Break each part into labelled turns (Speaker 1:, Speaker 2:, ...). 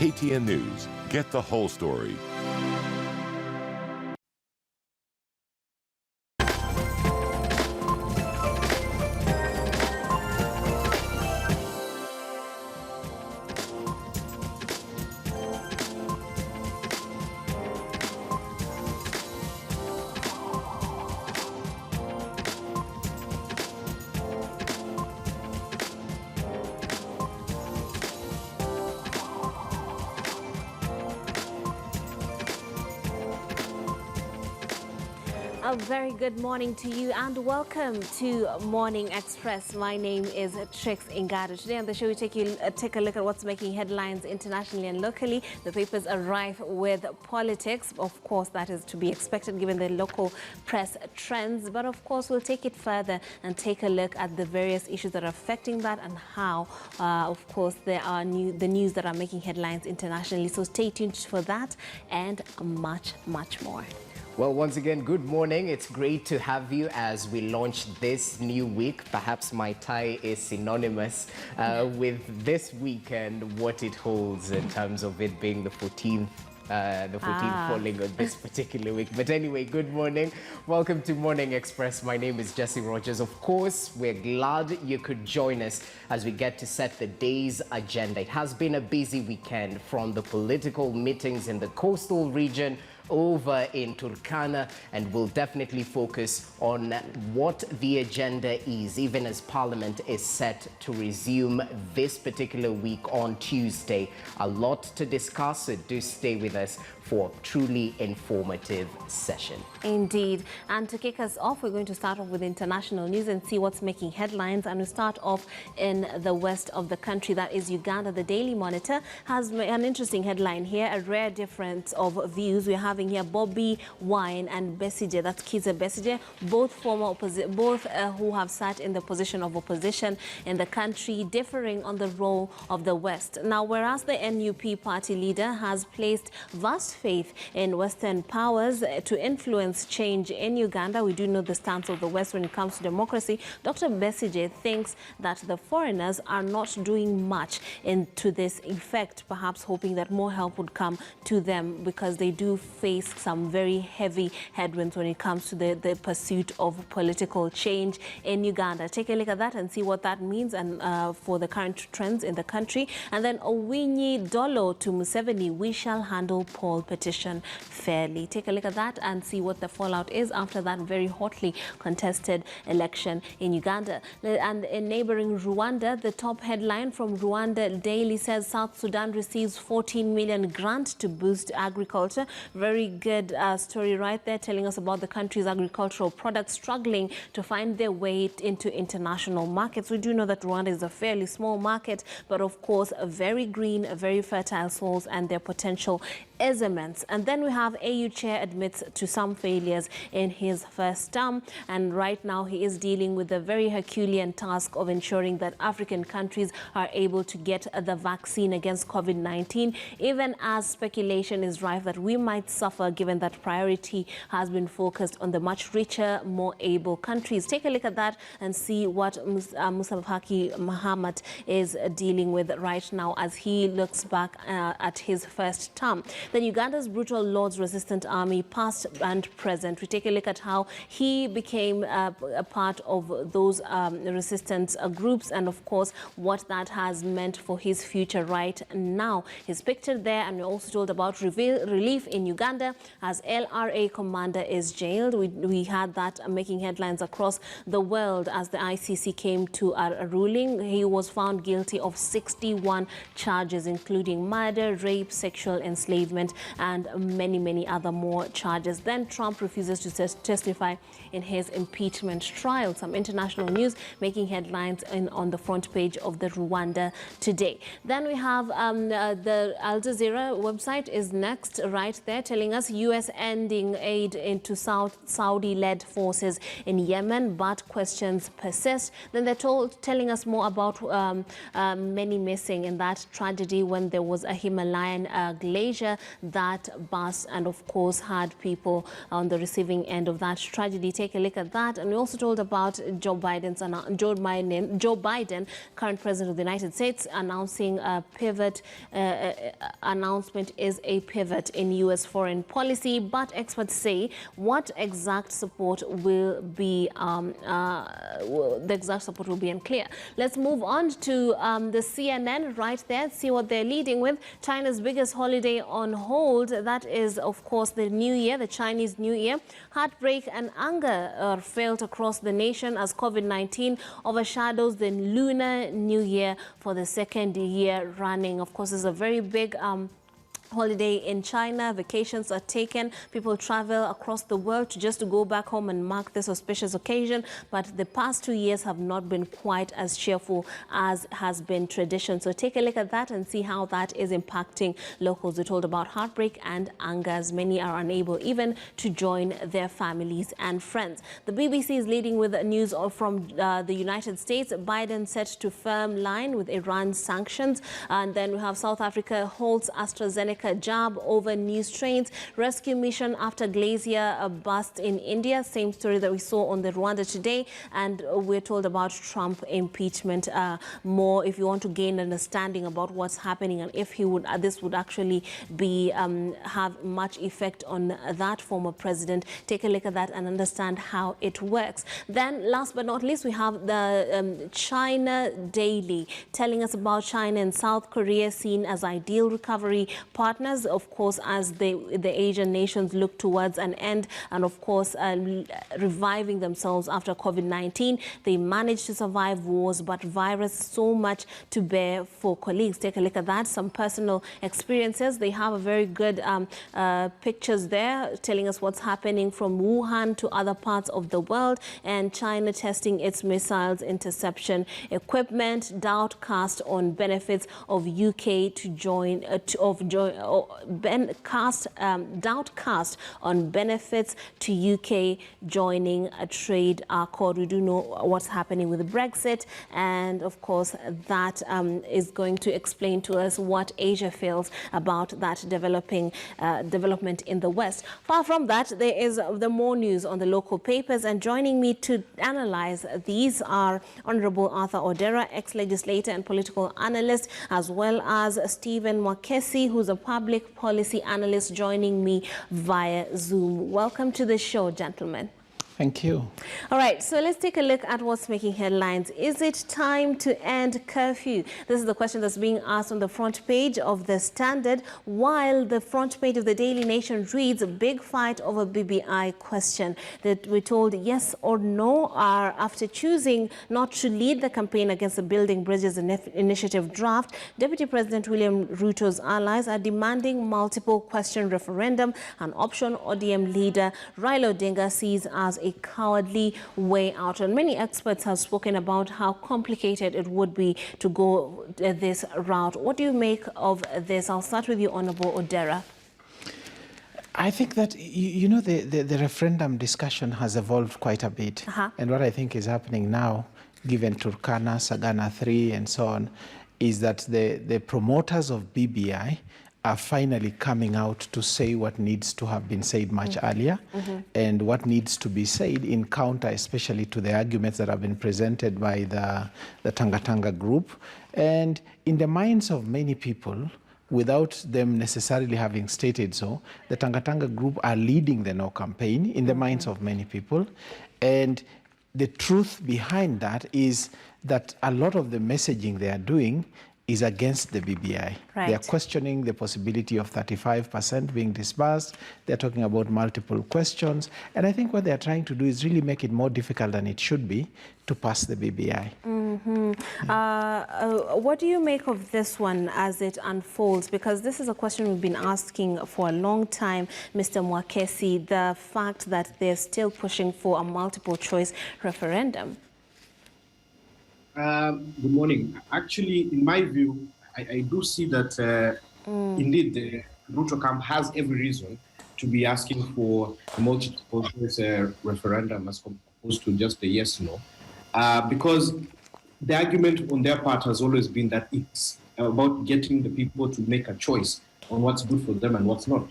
Speaker 1: KTN News. Get the whole story.
Speaker 2: A very good morning to you and welcome to Morning Express. My name is Trix Ingado. Today on the show we take a look at what's making headlines internationally and locally. The papers are rife with politics. Of course, that is to be expected given the local press trends. But of course, we'll take it further and take a look at the various issues that are affecting that and how, of course, there are the news that are making headlines internationally. So stay tuned for that and much, much more.
Speaker 3: Well, once again, good morning. It's great to have you as we launch this new week. Perhaps my tie is synonymous with this week and what it holds in terms of it being the 14th falling on this particular week. But anyway, good morning. Welcome to Morning Express. My name is Jesse Rogers. Of course, we're glad you could join us as we get to set the day's agenda. It has been a busy weekend, from the political meetings in the coastal region over in Turkana, and we'll definitely focus on what the agenda is, even as Parliament is set to resume this particular week on Tuesday. A lot to discuss, so do stay with us for a truly informative session.
Speaker 2: Indeed. And to kick us off, we're going to start off with international news and see what's making headlines. And we start off in the west of the country, that is Uganda. The Daily Monitor has an interesting headline here, a rare difference of views. We're having here Bobby Wine and Besigye, that's Kizza Besigye, both who have sat in the position of opposition in the country, differing on the role of the West. Now, whereas the NUP party leader has placed vast faith in Western powers to influence change in Uganda, we do know the stance of the West when it comes to democracy. Dr. Besigye thinks that the foreigners are not doing much to this effect, perhaps hoping that more help would come to them because they do face some very heavy headwinds when it comes to the pursuit of political change in Uganda. Take a look at that and see what that means and for the current trends in the country. And then Owinyi Dolo to Museveni, we shall handle poll petition fairly. Take a look at that and see what the fallout is after that very hotly contested election in Uganda. And in neighboring Rwanda, the top headline from Rwanda Daily says South Sudan receives 14 million grant to boost agriculture. Very good story right there, telling us about the country's agricultural products struggling to find their way into international markets. We do know that Rwanda is a fairly small market, but of course a very green, a very fertile soils, and their potential is immense. And then we have AU chair admits to some failures in his first term, and right now he is dealing with the very Herculean task of ensuring that African countries are able to get the vaccine against COVID-19, even as speculation is rife that we might suffer given that priority has been focused on the much richer, more able countries. Take a look at that and see what Musa Faki Mahamat is dealing with right now as he looks back at his first term. Then Uganda's brutal Lord's Resistance Army, past and present. We take a look at how he became a part of those resistance groups and, of course, what that has meant for his future right now. He's pictured there, and we're also told about relief in Uganda as LRA commander is jailed. We had that making headlines across the world as the ICC came to a ruling. He was found guilty of 61 charges, including murder, rape, sexual enslavement, and many, many other more charges. Then Trump refuses to testify in his impeachment trial. Some international news making headlines on the front page of the Rwanda Today. Then we have the Al Jazeera website is next right there, telling us U.S. ending aid into Saudi-led forces in Yemen, but questions persist. Then they're telling us more about many missing in that tragedy when there was a Himalayan glacier that bus and, of course, had people on the receiving end of that tragedy. Take a look at that. And we also told about Joe Biden, current president of the United States, announcing a pivot. Announcement is a pivot in U.S. foreign policy, but experts say what exact support will be unclear. Let's move on to the CNN right there, see what they're leading with. China's biggest holiday on hold, that is, of course, the New Year, the Chinese New Year. Heartbreak and anger are felt across the nation as COVID-19 overshadows the Lunar New Year for the second year running. Of course, it's a very big holiday in China. Vacations are taken. People travel across the world just to go back home and mark this auspicious occasion. But the past 2 years have not been quite as cheerful as has been tradition. So take a look at that and see how that is impacting locals. We're told about heartbreak and anger, as many are unable even to join their families and friends. The BBC is leading with news from the United States. Biden set to firm line with Iran's sanctions. And then we have South Africa holds AstraZeneca jab over new strains. Rescue mission after glacier burst in India. Same story that we saw on the Rwanda Today. And we're told about Trump impeachment more, if you want to gain understanding about what's happening and if he would this would actually be have much effect on that former president. Take a look at that and understand how it works. Then last but not least, we have the China Daily telling us about China and South Korea seen as ideal recovery partners, of course, as the Asian nations look towards an end and, of course, reviving themselves after COVID-19. They managed to survive wars, but virus so much to bear for colleagues. Take a look at that. Some personal experiences. They have a very good pictures there telling us what's happening from Wuhan to other parts of the world, and China testing its missiles interception equipment. Doubt cast on benefits of UK to join doubt cast on benefits to UK joining a trade accord. We do know what's happening with Brexit, and of course that is going to explain to us what Asia feels about that development in the West. Far from that, there is the more news on the local papers, and joining me to analyze these are Honorable Arthur Odera, ex-legislator and political analyst, as well as Stephen Mwakesi, who's a public policy analyst, joining me via Zoom. Welcome to the show, gentlemen.
Speaker 4: Thank you.
Speaker 2: All right, so let's take a look at what's making headlines. Is it time to end curfew? This is the question that's being asked on the front page of The Standard, while the front page of the Daily Nation reads, big fight over BBI question. That we're told yes or no are after choosing not to lead the campaign against the Building Bridges Initiative draft. Deputy President William Ruto's allies are demanding multiple question referendum, an option ODM leader Raila Odinga sees as a cowardly way out. And many experts have spoken about how complicated it would be to go this route. What do you make of this? I'll start with you, Honorable Odera.
Speaker 4: I think that, you know, the referendum discussion has evolved quite a bit. And what I think is happening now, given Turkana, Sagana 3, and so on, is that the promoters of BBI are finally coming out to say what needs to have been said much earlier, and what needs to be said in counter, especially to the arguments that have been presented by the Tanga group. And in the minds of many people, without them necessarily having stated so, the Tanga group are leading the no campaign in the minds of many people. And the truth behind that is that a lot of the messaging they are doing is against the BBI.
Speaker 2: Right.
Speaker 4: They are questioning the possibility of 35% being disbursed. They're talking about multiple questions. And I think what they're trying to do is really make it more difficult than it should be to pass the BBI.
Speaker 2: What do you make of this one as it unfolds? Because this is a question we've been asking for a long time, Mr. Mwakesi, the fact that they're still pushing for a multiple choice referendum.
Speaker 5: Good morning. Actually, in my view, I do see that indeed the Ruto camp has every reason to be asking for a multiple choice referendum as opposed to just a yes/no, because the argument on their part has always been that it's about getting the people to make a choice on what's good for them and what's not.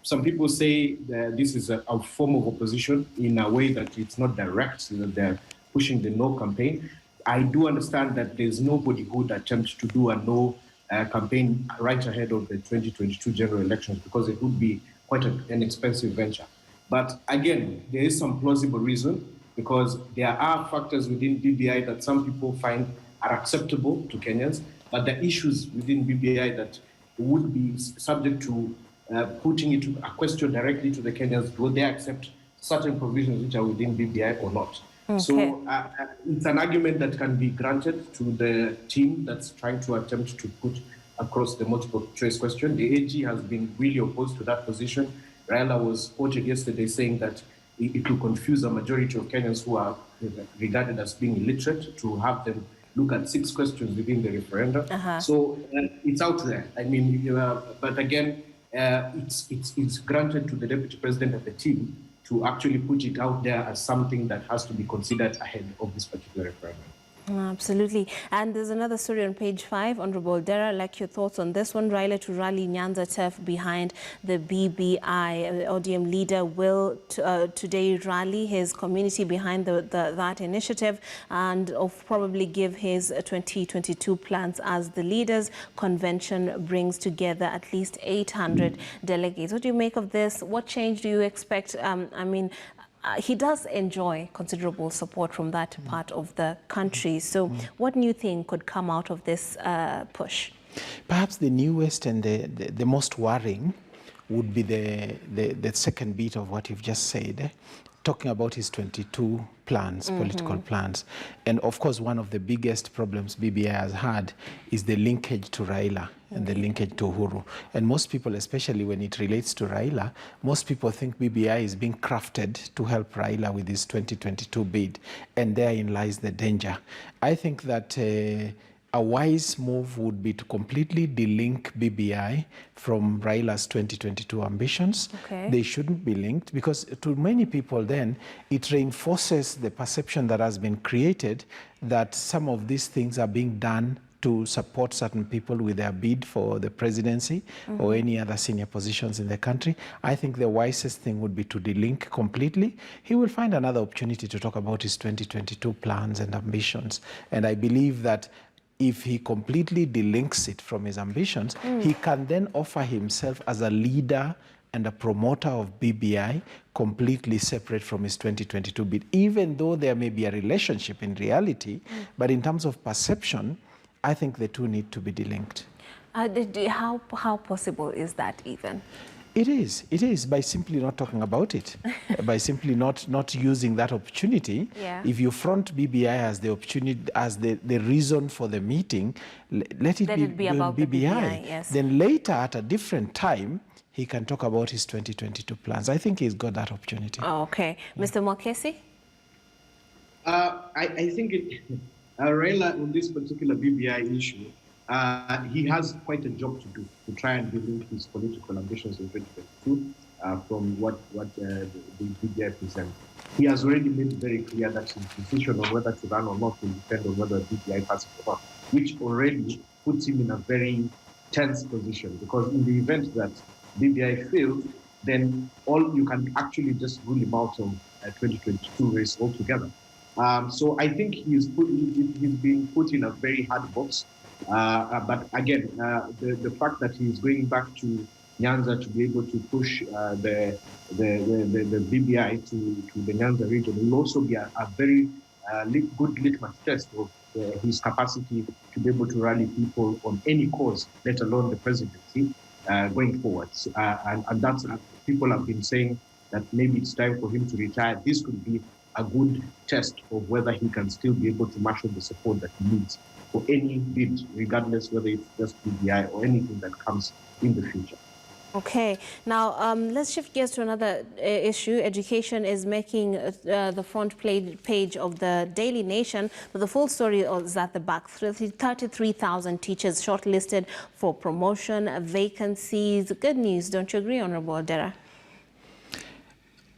Speaker 5: Some people say that this is a form of opposition in a way that it's not direct, that they're pushing the no campaign. I do understand that there's nobody who would attempt to do a no campaign right ahead of the 2022 general elections, because it would be quite an expensive venture. But again, there is some plausible reason, because there are factors within BBI that some people find are acceptable to Kenyans, but the issues within BBI that would be subject to putting it a question directly to the Kenyans: will they accept certain provisions which are within BBI or not? Okay. So it's an argument that can be granted to the team that's trying to attempt to put across the multiple choice question. The AG has been really opposed to that position. Raila was quoted yesterday saying that it will confuse a majority of Kenyans who are regarded as being illiterate to have them look at 6 questions within the referendum. So it's out there. I mean, but again, it's granted to the deputy president and the team to actually put it out there as something that has to be considered ahead of this particular referendum.
Speaker 2: Absolutely. And there's another story on page 5. Honorable Dera, like your thoughts on this one. Raila to rally Nyanza turf behind the BBI. ODM leader will today rally his community behind that initiative and probably give his 2022 plans as the leaders' convention brings together at least 800 delegates. What do you make of this? What change do you expect? I mean, he does enjoy considerable support from that part of the country. So what new thing could come out of this push?
Speaker 4: Perhaps the newest and the most worrying would be the second bit of what you've just said, talking about his 22 plans, political plans. And of course, one of the biggest problems BBI has had is the linkage to Raila and the linkage to Uhuru. And most people, especially when it relates to Raila, most people think BBI is being crafted to help Raila with his 2022 bid. And therein lies the danger. I think that a wise move would be to completely delink BBI from Raila's 2022 ambitions.
Speaker 2: Okay.
Speaker 4: They shouldn't be linked, because to many people then it reinforces the perception that has been created that some of these things are being done to support certain people with their bid for the presidency or any other senior positions in the country. I think the wisest thing would be to delink completely. He will find another opportunity to talk about his 2022 plans and ambitions. And I believe that if he completely delinks it from his ambitions, he can then offer himself as a leader and a promoter of BBI completely separate from his 2022 bid, even though there may be a relationship in reality, but in terms of perception, I think the two need to be delinked.
Speaker 2: How possible is that even?
Speaker 4: It is by simply not talking about it, by simply not using that opportunity.
Speaker 2: Yeah.
Speaker 4: If you front BBI as the opportunity, as the reason for the meeting, let it be
Speaker 2: about
Speaker 4: BBI.
Speaker 2: The BBI, yes.
Speaker 4: Then later at a different time, he can talk about his 2022 plans. I think he's got that opportunity.
Speaker 2: Oh, okay. Mr. Mwakesi?
Speaker 5: I think Raila, on this particular BBI issue, he has quite a job to do to try and delink his political ambitions in 2022 from what the BBI presents. He has already made it very clear that his decision on whether to run or not will depend on whether BBI passes or not, which already puts him in a very tense position, because in the event that BBI fails, then you can actually just rule him out of 2022 race altogether. So I think he's being put in a very hard box. But again, the fact that he's going back to Nyanza to be able to push the BBI to the Nyanza region will also be a very good litmus test of his capacity to be able to rally people on any cause, let alone the presidency, going forward. And that's people have been saying that maybe it's time for him to retire. This could be a good test of whether he can still be able to marshal the support that he needs for any bid, regardless whether it's just BBI or anything that comes in the future.
Speaker 2: Okay, now let's shift gears to another issue. Education is making the front page of the Daily Nation, but the full story is at the back. 33,000 teachers shortlisted for promotion, vacancies. Good news, don't you agree, Honorable Dera?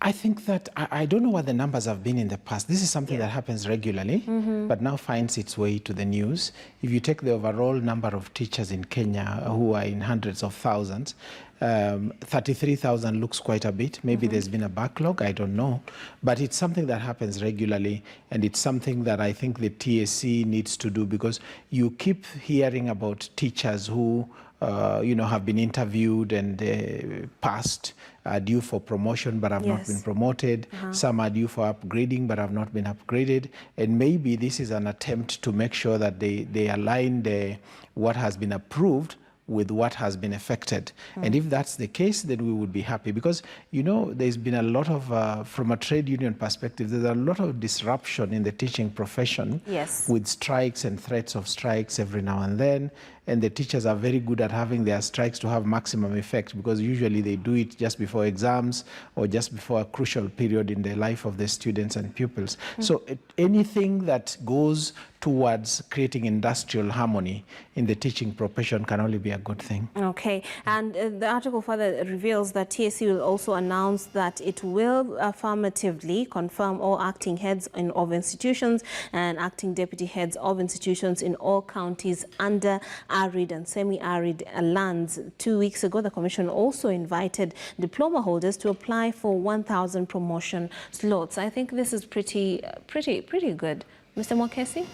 Speaker 4: I think that, I don't know what the numbers have been in the past. This is something that happens regularly, but now finds its way to the news. If you take the overall number of teachers in Kenya who are in hundreds of thousands, 33,000 looks quite a bit. Maybe there's been a backlog, I don't know. But it's something that happens regularly, and it's something that I think the TSC needs to do, because you keep hearing about teachers who have been interviewed and passed, are due for promotion but have not been promoted. Some are due for upgrading but have not been upgraded. And maybe this is an attempt to make sure that they align what has been approved with what has been affected. And if that's the case, then we would be happy, because, there's been a lot of, from a trade union perspective, there's a lot of disruption in the teaching profession with strikes and threats of strikes every now and then. And the teachers are very good at having their strikes to have maximum effect, because usually they do it just before exams or just before a crucial period in the life of the students and pupils. So anything that goes towards creating industrial harmony in the teaching profession can only be a good thing.
Speaker 2: Okay, and the article further reveals that TSC will also announce that it will affirmatively confirm all acting heads of institutions and acting deputy heads of institutions in all counties under arid and semi-arid lands. 2 weeks ago, the Commission also invited diploma holders to apply for 1,000 promotion slots. I think this is pretty good. Mr. Mwakesi?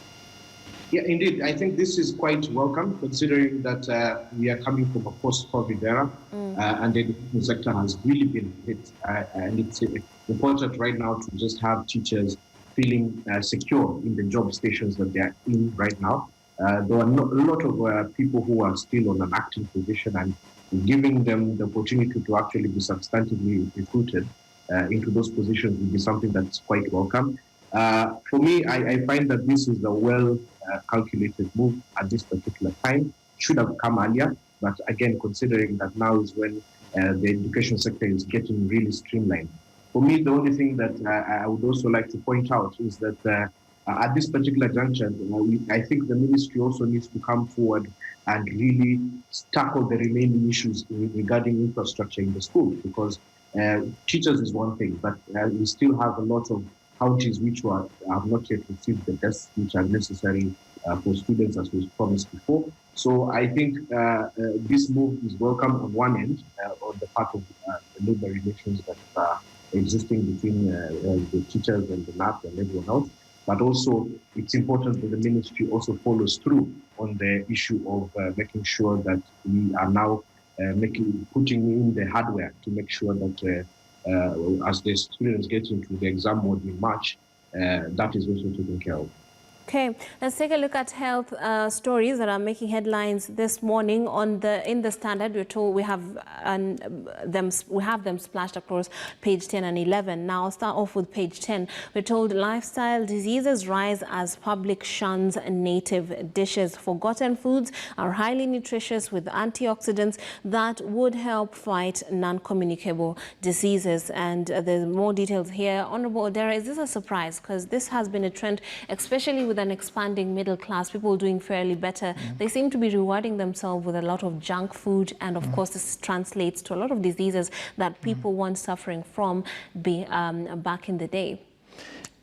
Speaker 5: Yeah, indeed. I think this is quite welcome, considering that we are coming from a post-COVID era, and the education sector has really been hit. And it's important right now to just have teachers feeling secure in the job stations that they are in right now. There are a lot of people who are still on an acting position, and giving them the opportunity to actually be substantively recruited into those positions would be something that's quite welcome. For me, I find that this is a well-calculated move at this particular time. It should have come earlier, but again, considering that now is when the education sector is getting really streamlined. For me, the only thing that I would also like to point out is that at this particular juncture, I think the ministry also needs to come forward and really tackle the remaining issues regarding infrastructure in the schools, because teachers is one thing, but we still have a lot of counties which have not yet received the desks which are necessary for students, as was promised before. So I think this move is welcome on one end, on the part of the labor relations that are existing between the teachers and the NAP and everyone else. But also, it's important that the ministry also follows through on the issue of making sure that we are now putting in the hardware to make sure that as the students get into the exam mode in March, that is also taken care of.
Speaker 2: Okay, let's take a look at health stories that are making headlines this morning. In the Standard, we're told we have them splashed across page 10 and 11. Now, I'll start off with page 10. We're told lifestyle diseases rise as public shuns native dishes. Forgotten foods are highly nutritious with antioxidants that would help fight non-communicable diseases. And there's more details here. Honorable Odera, is this a surprise? Because this has been a trend, especially with an expanding middle class, people doing fairly better. They seem to be rewarding themselves with a lot of junk food, and of course this translates to a lot of diseases that people weren't suffering from back in the day.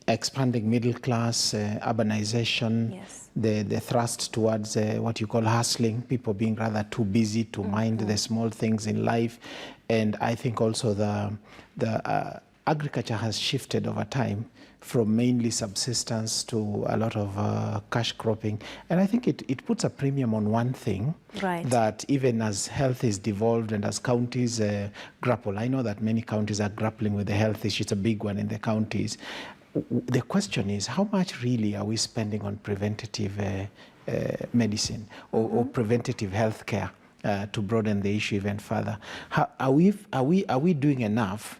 Speaker 4: Expanding middle class, urbanization, the thrust towards what you call hustling, people being rather too busy to mind the small things in life. And I think also the agriculture has shifted over time from mainly subsistence to a lot of cash cropping. And I think it puts a premium on one thing, that even as health is devolved and as counties grapple, I know that many counties are grappling with the health issue. It's a big one in the counties. The question is, how much really are we spending on preventative medicine or preventative health care to broaden the issue even further? Are we doing enough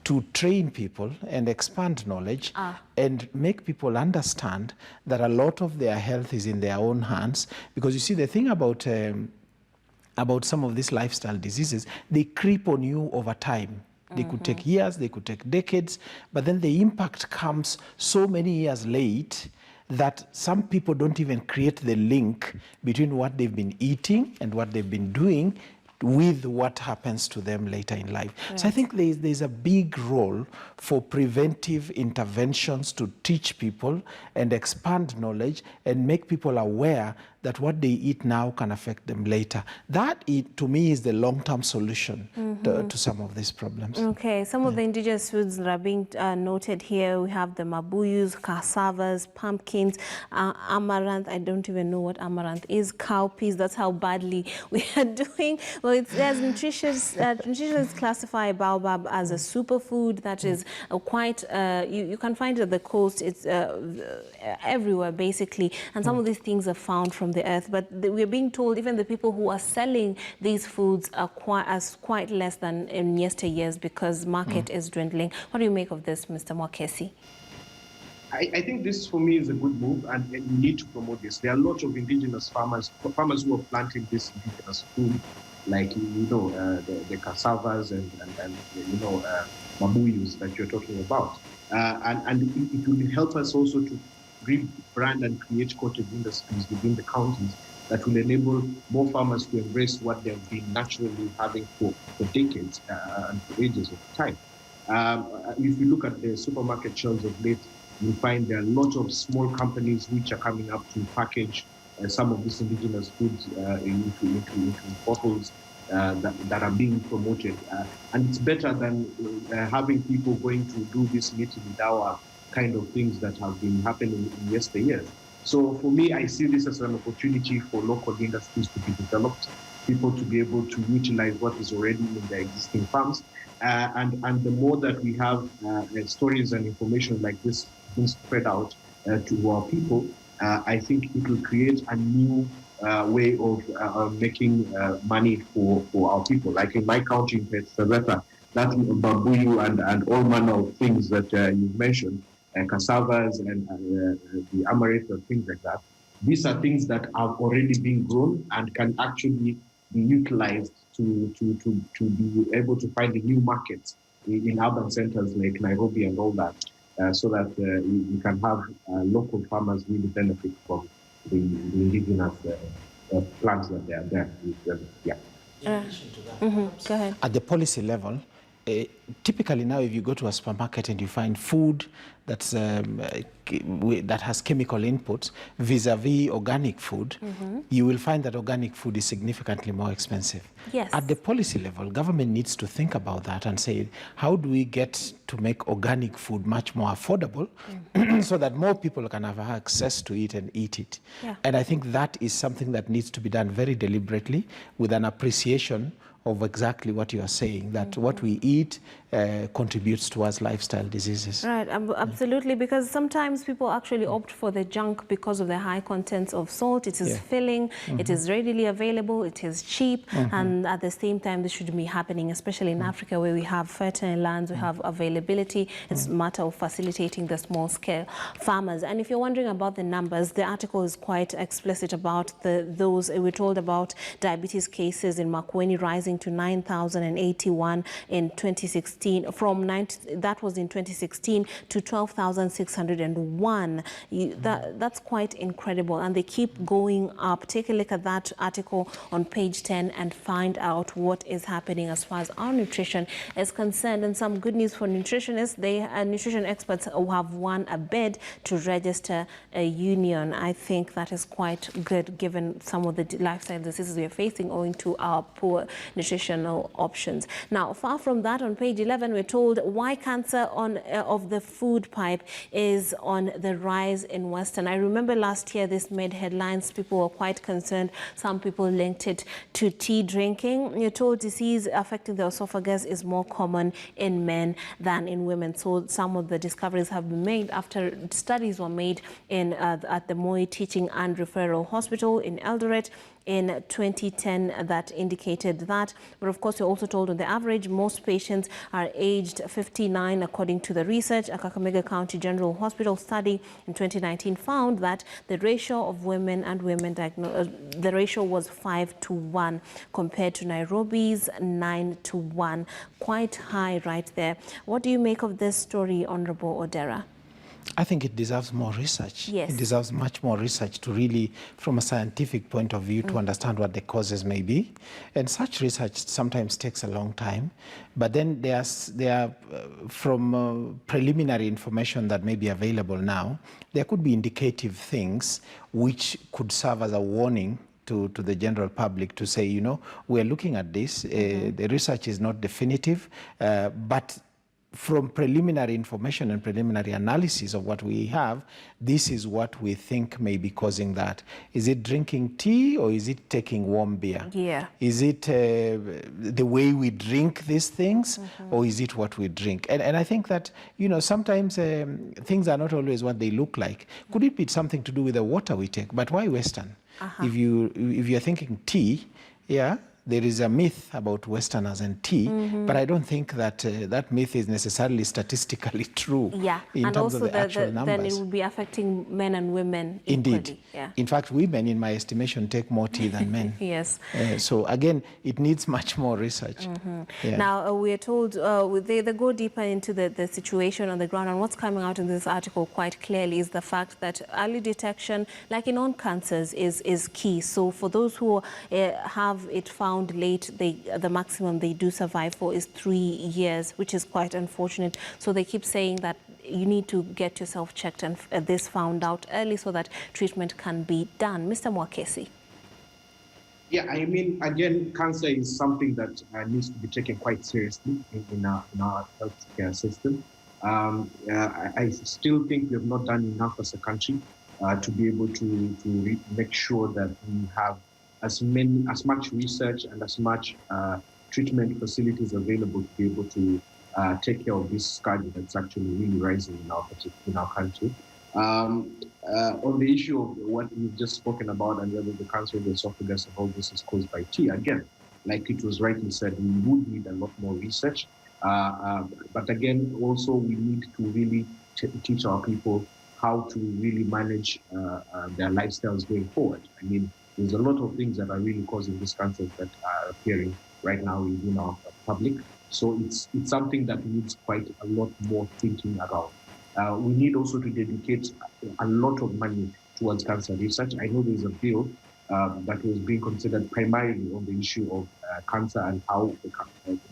Speaker 4: to train people and expand knowledge and make people understand that a lot of their health is in their own hands? Because you see, the thing about some of these lifestyle diseases, they creep on you over time. They could take years, they could take decades, but then the impact comes so many years late that some people don't even create the link between what they've been eating and what they've been doing with what happens to them later in life. Right. So I think there's a big role for preventive interventions to teach people and expand knowledge and make people aware that what they eat now can affect them later. That, to me, is the long-term solution to some of these problems.
Speaker 2: Okay, some of the indigenous foods that are being noted here, we have the mabuyus, cassavas, pumpkins, amaranth. I don't even know what amaranth is. Cowpeas, that's how badly we are doing. Well, it says nutritionists classify baobab as a superfood that is quite, you can find it at the coast. It's everywhere, basically. And some of these things are found from the earth. But we're being told even the people who are selling these foods are quite less than in yesteryears because market is dwindling. What do you make of this, Mr. Mwakesi?
Speaker 5: I think this, for me, is a good move, and we need to promote this. There are lots of indigenous farmers who are planting this indigenous food, like, the cassavas and mabuyus that you're talking about. And it will help us also to rebrand and create cottage industries within the counties that will enable more farmers to embrace what they've been naturally having for decades and for ages of time. If you look at the supermarket shelves of late, you find there are a lot of small companies which are coming up to package some of these indigenous foods into bottles that are being promoted. And it's better than having people going to do this meat in dawa kind of things that have been happening in yesteryears. So for me, I see this as an opportunity for local industries to be developed, people to be able to utilize what is already in their existing farms. And the more that we have stories and information like this being spread out to our people, I think it will create a new way of making money for our people. Like in my county, in Petsavetha, that babuyu and all manner of things that you've mentioned, cassavas and the amaranth and things like that. These are things that have already been grown and can actually be utilized to be able to find the new markets in urban centers like Nairobi and all that, so that we can have local farmers really benefit from the indigenous plants that they are there.
Speaker 2: Go ahead.
Speaker 4: At the policy level, typically now if you go to a supermarket and you find food that's that has chemical inputs vis-a-vis organic food, you will find that organic food is significantly more expensive.
Speaker 2: Yes.
Speaker 4: At the policy level, government needs to think about that and say, how do we get to make organic food much more affordable so that more people can have access to it and eat it?
Speaker 2: Yeah.
Speaker 4: And I think that is something that needs to be done very deliberately with an appreciation of exactly what you are saying, that what we eat contributes towards lifestyle diseases.
Speaker 2: Right, absolutely, because sometimes people actually opt for the junk because of the high contents of salt. It is filling, it is readily available, it is cheap, and at the same time this shouldn't be happening, especially in Africa where we have fertile lands, we have availability. It's a matter of facilitating the small-scale farmers. And if you're wondering about the numbers, the article is quite explicit about those. We're told about diabetes cases in Makueni rising to 9,081 in 2016. That was in 2016 to 12,601. That's quite incredible, and they keep going up. Take a look at that article on page 10 and find out what is happening as far as our nutrition is concerned. And some good news for nutritionists: nutrition experts have won a bid to register a union. I think that is quite good given some of the lifestyle diseases we are facing owing to our poor nutritional options. Now, far from that, on page 11, we're told why cancer of the food pipe is on the rise in Western. I remember last year this made headlines. People were quite concerned. Some people linked it to tea drinking. You're told disease affecting the esophagus is more common in men than in women. So some of the discoveries have been made after studies were made at the Moi Teaching and Referral Hospital in Eldoret in 2010 that indicated that. But of course, we're also told on the average, most patients are aged 59, according to the research. A Kakamega County General Hospital study in 2019 found that the ratio of women and women diagnosed, the ratio was 5:1 compared to Nairobi's 9:1. Quite high right there. What do you make of this story, Honorable Odera?
Speaker 4: I think it deserves more research.
Speaker 2: Yes.
Speaker 4: It deserves much more research to really, from a scientific point of view, to understand what the causes may be. And such research sometimes takes a long time. But then there are from preliminary information that may be available now, there could be indicative things which could serve as a warning to the general public to say, you know, we're looking at this. The research is not definitive, but from preliminary information and preliminary analysis of what we have, this is what we think may be causing that. Is it drinking tea or is it taking warm beer?
Speaker 2: Yeah.
Speaker 4: Is it the way we drink these things or is it what we drink? And I think that, you know, sometimes things are not always what they look like. Could it be something to do with the water we take? But why Western? If you're thinking tea, yeah, there is a myth about Westerners and tea, but I don't think that that myth is necessarily statistically true.
Speaker 2: Yeah,
Speaker 4: in
Speaker 2: and
Speaker 4: terms
Speaker 2: also
Speaker 4: of the actual numbers.
Speaker 2: then it would be affecting men and women equally.
Speaker 4: Indeed.
Speaker 2: Yeah.
Speaker 4: In fact, women, in my estimation, take more tea than men.
Speaker 2: Yes.
Speaker 4: So again, it needs much more research. Yeah.
Speaker 2: Now, we are told they go deeper into the situation on the ground, and what's coming out in this article quite clearly is the fact that early detection, like in all cancers, is key. So for those who have it found late, the maximum they do survive for is 3 years, which is quite unfortunate. So they keep saying that you need to get yourself checked and this found out early so that treatment can be done. Mr. Mwakesi.
Speaker 5: Yeah, I mean, again, cancer is something that needs to be taken quite seriously in our healthcare system. I still think we have not done enough as a country to be able to make sure that we have as much research and as much treatment facilities available to be able to take care of this scourge that's actually really rising in our country. On the issue of what we've just spoken about and whether the cancer of the esophagus and all this is caused by tea, again, like it was rightly said, we would need a lot more research. But again, also we need to really teach our people how to really manage their lifestyles going forward. I mean, there's a lot of things that are really causing these cancers that are appearing right now in our public. So it's something that needs quite a lot more thinking around. We need also to dedicate a lot of money towards cancer research. I know there's a bill that was being considered primarily on the issue of cancer and how the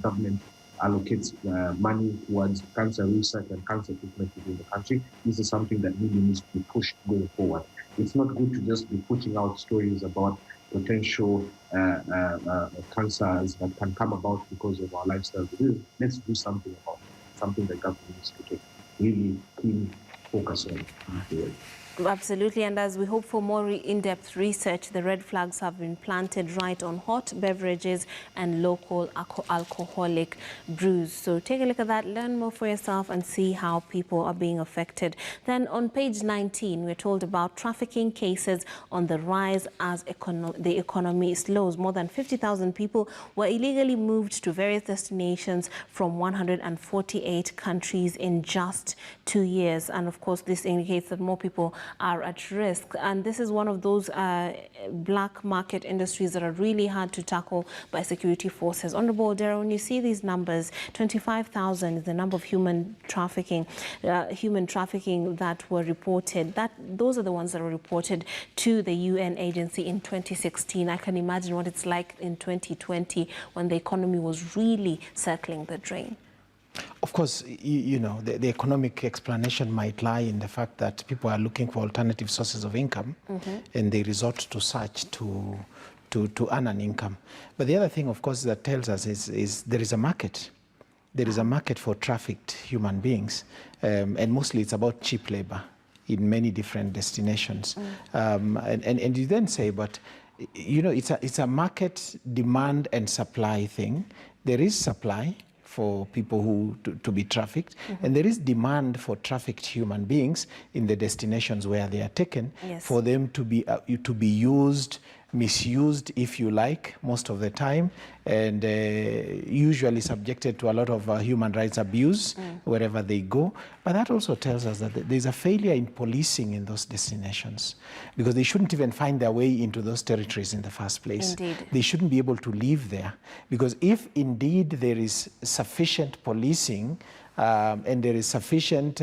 Speaker 5: government allocates money towards cancer research and cancer treatment within the country. This is something that really needs to be pushed going forward. It's not good to just be putting out stories about potential cancers that can come about because of our lifestyle. Let's do something about it, something that government needs to take really keen focus on.
Speaker 2: Absolutely, and as we hope for more in-depth research, the red flags have been planted right on hot beverages and local alcoholic brews. So take a look at that, learn more for yourself and see how people are being affected. Then on page 19, we're told about trafficking cases on the rise as the economy slows. More than 50,000 people were illegally moved to various destinations from 148 countries in just 2 years. And of course, this indicates that more people are at risk. And this is one of those black market industries that are really hard to tackle by security forces. Honorable Dara, when you see these numbers, 25,000 is the number of human trafficking that were reported. Those are the ones that were reported to the UN agency in 2016. I can imagine what it's like in 2020 when the economy was really circling the drain.
Speaker 4: Of course, you know, the economic explanation might lie in the fact that people are looking for alternative sources of income and they resort to such to earn an income. But the other thing, of course, that tells us is there is a market. There is a market for trafficked human beings, and mostly it's about cheap labor in many different destinations. And you then say, but, you know, it's a market demand and supply thing. There is supply for people who to be trafficked, and there is demand for trafficked human beings in the destinations where they are taken, for them to be used, misused, if you like, most of the time, and usually subjected to a lot of human rights abuse wherever they go. But that also tells us that there's a failure in policing in those destinations, because they shouldn't even find their way into those territories in the first place.
Speaker 2: Indeed.
Speaker 4: They shouldn't be able to live there, because if indeed there is sufficient policing and there is sufficient,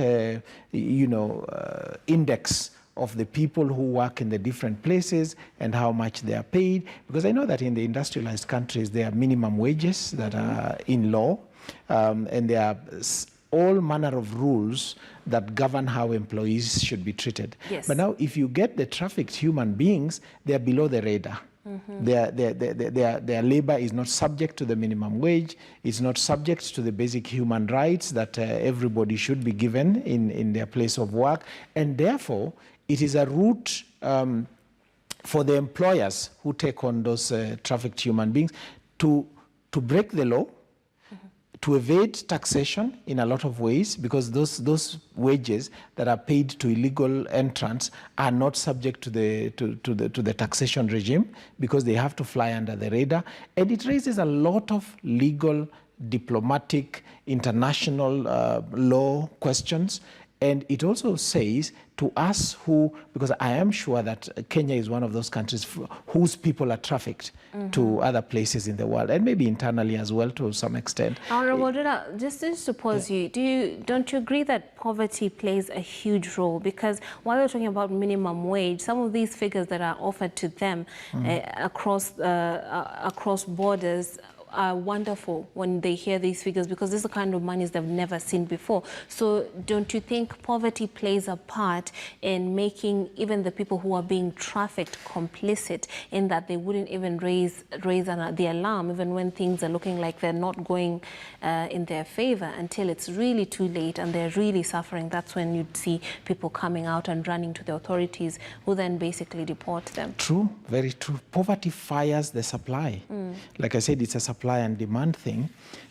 Speaker 4: index of the people who work in the different places and how much they are paid. Because I know that in the industrialized countries, there are minimum wages that are in law, and there are all manner of rules that govern how employees should be treated.
Speaker 2: Yes.
Speaker 4: But now, if you get the trafficked human beings, they are below the radar. Their labor is not subject to the minimum wage. It's not subject to the basic human rights that everybody should be given in their place of work. And therefore, it is a route for the employers who take on those trafficked human beings to break the law, to evade taxation in a lot of ways, because those wages that are paid to illegal entrants are not subject to the taxation regime, because they have to fly under the radar. And it raises a lot of legal, diplomatic, international law questions. And it also says to us because I am sure that Kenya is one of those countries whose people are trafficked to other places in the world, and maybe internally as well to some extent.
Speaker 2: Honorable Dada, just to pause you, don't you agree that poverty plays a huge role? Because while we're talking about minimum wage, some of these figures that are offered to them across borders are wonderful when they hear these figures, because this is the kind of monies they've never seen before. So don't you think poverty plays a part in making even the people who are being trafficked complicit, in that they wouldn't even raise the alarm even when things are looking like they're not going in their favor, until it's really too late and they're really suffering? That's when you'd see people coming out and running to the authorities, who then basically deport them.
Speaker 4: True, very true. Poverty fires the supply. Like I said, it's a supply and demand thing.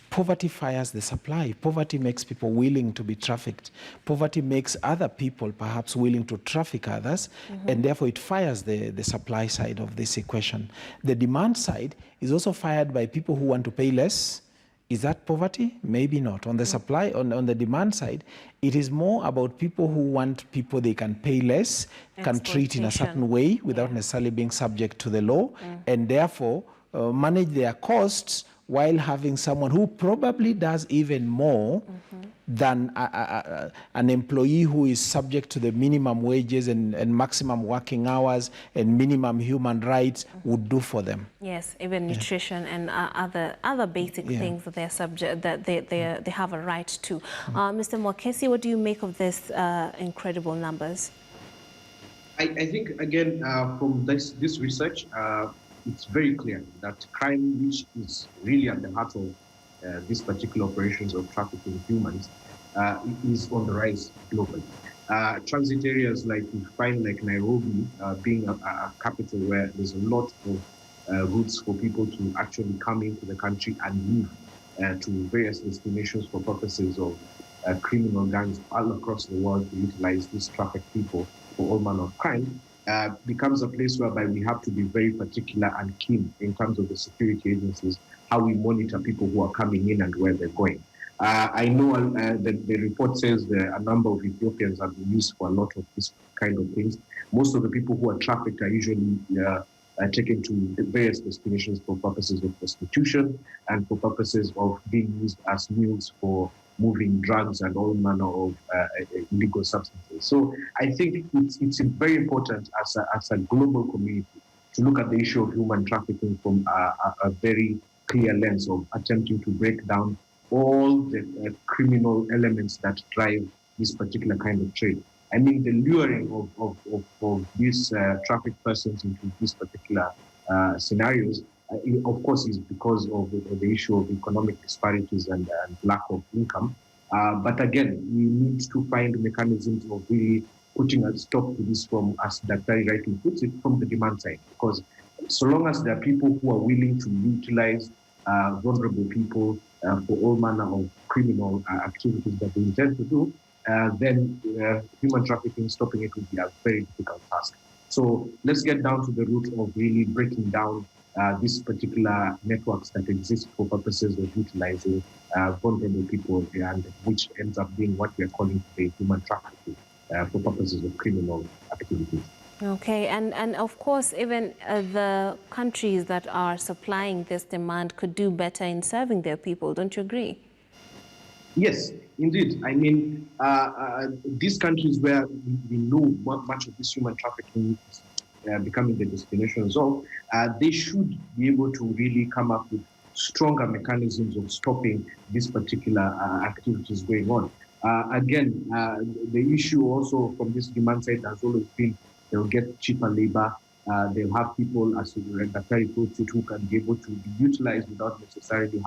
Speaker 4: Poverty fires the supply. Poverty makes people willing to be trafficked. Poverty makes other people perhaps willing to traffic others, and therefore it fires the supply side of this equation. The demand side is also fired by people who want to pay less. Is that poverty? Maybe not. On the supply, on the demand side, it is more about people who want people they can pay less, can treat in a certain way without necessarily being subject to the law, and therefore manage their costs while having someone who probably does even more than an employee who is subject to the minimum wages and maximum working hours and minimum human rights would do for them.
Speaker 2: Yes, even nutrition and other basic things that they're subject, that they have a right to. Mr. Mwakesi, what do you make of this incredible numbers?
Speaker 5: I think, again, from this research, it's very clear that crime, which is really at the heart of these particular operations of trafficking humans, is on the rise globally. Transit areas like we find, like Nairobi, being a capital where there's a lot of routes for people to actually come into the country and move to various destinations for purposes of criminal gangs all across the world to utilize these trafficked people for all manner of crime. Becomes a place whereby we have to be very particular and keen in terms of the security agencies, how we monitor people who are coming in and where they're going. I know the report says that a number of Ethiopians have been used for a lot of this kind of things. Most of the people who are trafficked are usually taken to various destinations for purposes of prostitution and for purposes of being used as mules for moving drugs and all manner of illegal substances. So I think it's very important as a global community to look at the issue of human trafficking from a very clear lens of attempting to break down all the criminal elements that drive this particular kind of trade. I mean, the luring of these trafficked persons into these particular scenarios, of course, is because of the issue of economic disparities and lack of income. But again, we need to find mechanisms of really putting a stop to this from, as Daktari rightly puts it, from the demand side. Because so long as there are people who are willing to utilize vulnerable people for all manner of criminal activities that they intend to do, then human trafficking, stopping it would be a very difficult task. So let's get down to the root of really breaking down these particular networks that exist for purposes of utilizing vulnerable people, and which ends up being what we are calling today human trafficking for purposes of criminal activities.
Speaker 2: Okay, and of course, even the countries that are supplying this demand could do better in serving their people, don't you agree?
Speaker 5: Yes, indeed. I mean, these countries where we know much of this human trafficking is becoming the destinations of, they should be able to really come up with stronger mechanisms of stopping these particular activities going on. Again, the issue also from this demand side has always been they'll get cheaper labor. They'll have people, as Daktari puts it, who can be able to be utilized without necessarily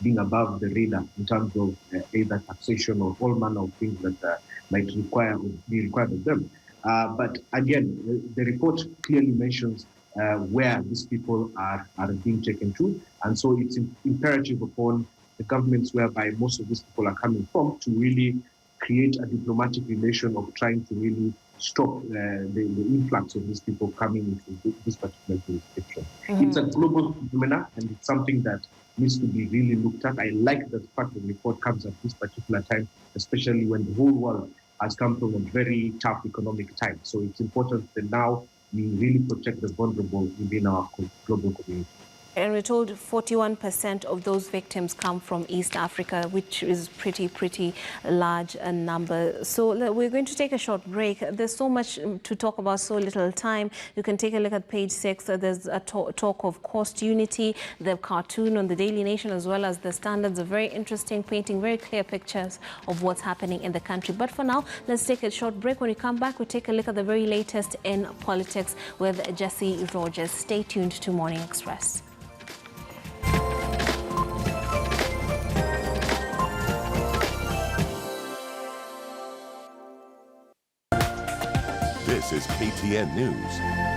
Speaker 5: being above the radar in terms of either taxation or all manner of things that might be required of them. But again, the report clearly mentions where these people are being taken to. And so it's imperative upon the governments whereby most of these people are coming from to really create a diplomatic relation of trying to really stop the influx of these people coming into this particular jurisdiction. It's a global phenomenon, and it's something that needs to be really looked at. I like that the fact that the report comes at this particular time, especially when the whole world has come from a very tough economic time. So it's important that now we really protect the vulnerable within our global community.
Speaker 2: And we're told 41% of those victims come from East Africa, which is pretty large a number. So we're going to take a short break. There's so much to talk about, so little time. You can take a look at page 6. There's a talk of cost unity, the cartoon on the Daily Nation, as well as the Standards are very interesting, painting very clear pictures of what's happening in the country. But for now, let's take a short break. When we come back, we'll take a look at the very latest in politics with Jesse Rogers. Stay tuned to Morning Express.
Speaker 1: This is KTN News.